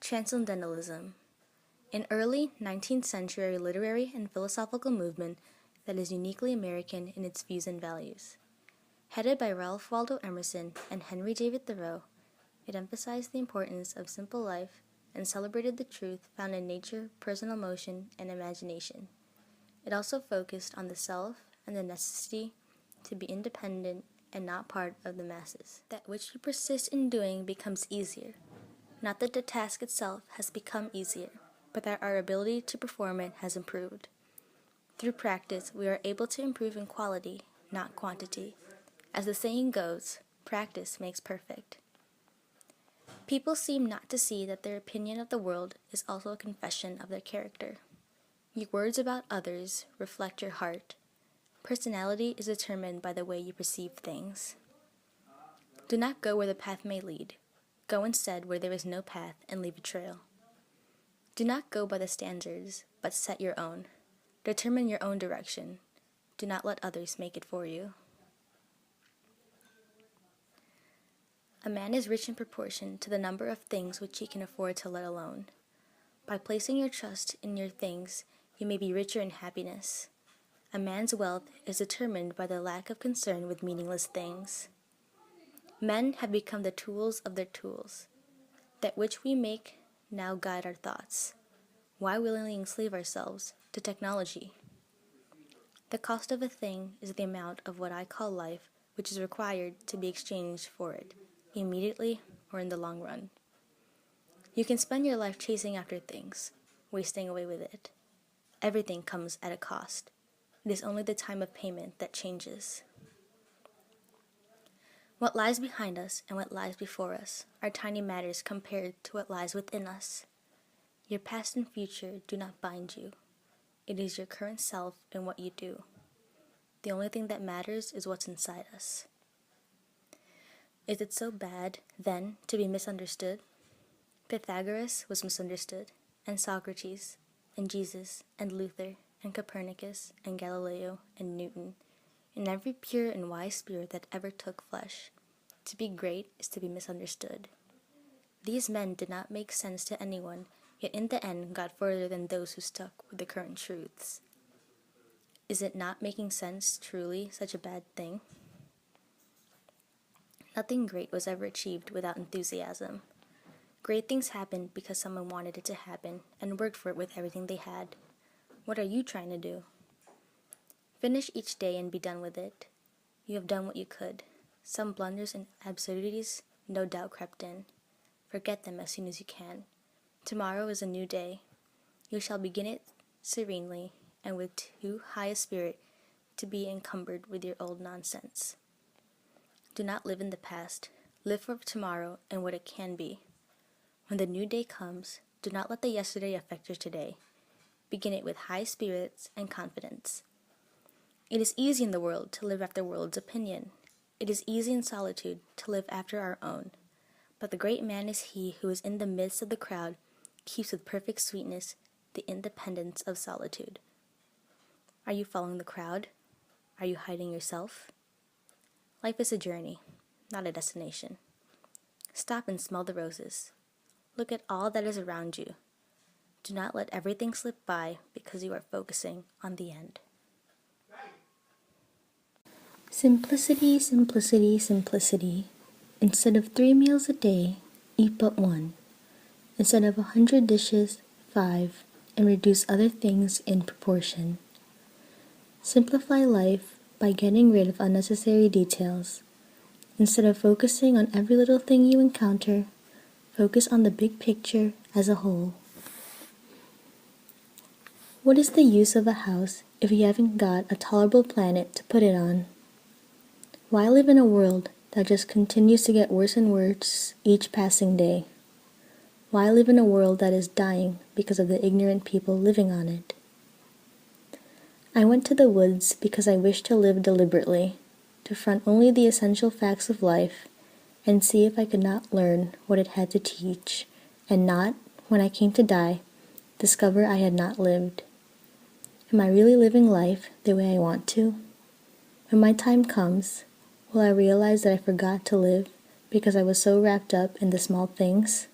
Transcendentalism, an early 19th century literary and philosophical movement that is uniquely American in its views and values. Headed by Ralph Waldo Emerson and Henry David Thoreau, it emphasized the importance of simple life and celebrated the truth found in nature, personal motion, and imagination. It also focused on the self and the necessity to be independent and not part of the masses. That which you persist in doing becomes easier. Not that the task itself has become easier, but that our ability to perform it has improved. Through practice, we are able to improve in quality, not quantity. As the saying goes, practice makes perfect. People seem not to see that their opinion of the world is also a confession of their character. Your words about others reflect your heart. Personality is determined by the way you perceive things. Do not go where the path may lead. Go instead where there is no path and leave a trail. Do not go by the standards, but set your own. Determine your own direction. Do not let others make it for you. A man is rich in proportion to the number of things which he can afford to let alone. By placing your trust in your things, you may be richer in happiness. A man's wealth is determined by the lack of concern with meaningless things. Men have become the tools of their tools. That which we make now guide our thoughts. Why willingly enslave ourselves to technology? The cost of a thing is the amount of what I call life, which is required to be exchanged for it, immediately or in the long run. You can spend your life chasing after things, wasting away with it. Everything comes at a cost. It is only the time of payment that changes. What lies behind us and what lies before us are tiny matters compared to what lies within us. Your past and future do not bind you. It is your current self and what you do. The only thing that matters is what's inside us. Is it so bad, then, to be misunderstood? Pythagoras was misunderstood, and Socrates, and Jesus, and Luther, and Copernicus, and Galileo, and Newton, and every pure and wise spirit that ever took flesh. To be great is to be misunderstood. These men did not make sense to anyone, yet in the end got further than those who stuck with the current truths. Is it not making sense truly such a bad thing? Nothing great was ever achieved without enthusiasm. Great things happened because someone wanted it to happen and worked for it with everything they had. What are you trying to do? Finish each day and be done with it. You have done what you could. Some blunders and absurdities no doubt crept in. Forget them as soon as you can. Tomorrow is a new day. You shall begin it serenely and with too high a spirit to be encumbered with your old nonsense. Do not live in the past. Live for tomorrow and what it can be. When the new day comes, do not let the yesterday affect your today. Begin it with high spirits and confidence. It is easy in the world to live after the world's opinion. It is easy in solitude to live after our own. But the great man is he who is in the midst of the crowd, keeps with perfect sweetness the independence of solitude. Are you following the crowd? Are you hiding yourself? Life is a journey, not a destination. Stop and smell the roses. Look at all that is around you. Do not let everything slip by because you are focusing on the end. Simplicity, simplicity, simplicity. Instead of 3 meals a day, eat but 1. Instead of 100 dishes, 5, and reduce other things in proportion. Simplify life by getting rid of unnecessary details. Instead of focusing on every little thing you encounter, focus on the big picture as a whole. What is the use of a house if you haven't got a tolerable planet to put it on? Why live in a world that just continues to get worse and worse each passing day? Why live in a world that is dying because of the ignorant people living on it? I went to the woods because I wished to live deliberately, to front only the essential facts of life, and see if I could not learn what it had to teach, and not, when I came to die, discover I had not lived. Am I really living life the way I want to? When my time comes, will I realize that I forgot to live because I was so wrapped up in the small things?